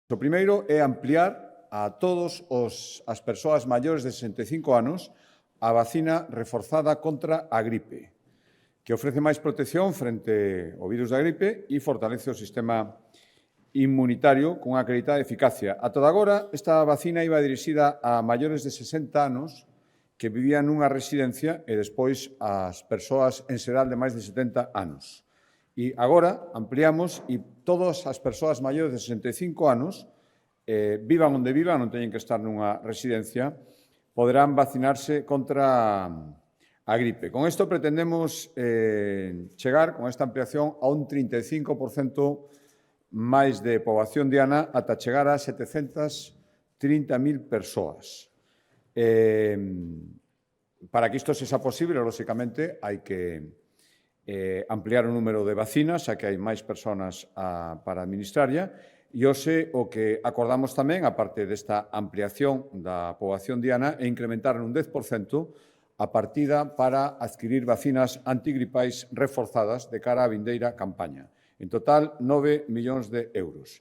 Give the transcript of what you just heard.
O primeiro é ampliar a todos as persoas maiores de 65 anos a vacina reforzada contra a gripe, que ofrece máis protección frente ao virus da gripe e fortalece o sistema inmunitario con acreditada eficacia. A toda agora, esta vacina iba dirixida a maiores de 60 anos que vivían nunha residencia e despois ás persoas en xeral de máis de 70 anos. E agora ampliamos e todas as persoas maiores de 65 anos, vivan onde vivan, non teñen que estar nunha residencia, poderán vacinarse contra a gripe. Con isto pretendemos chegar, con esta ampliación, a un 35% máis de poboación diana ata chegar a 730.000 persoas. Para que isto sexa posible, lóxicamente, hai que ampliar o número de vacinas, xa que hai máis persoas para administrarlla, e hoxe o que acordamos tamén, aparte desta ampliación da poboación diana, é incrementar un 10% a partida para adquirir vacinas antigripais reforzadas de cara á vindeira campaña. En total, 9 millóns de euros.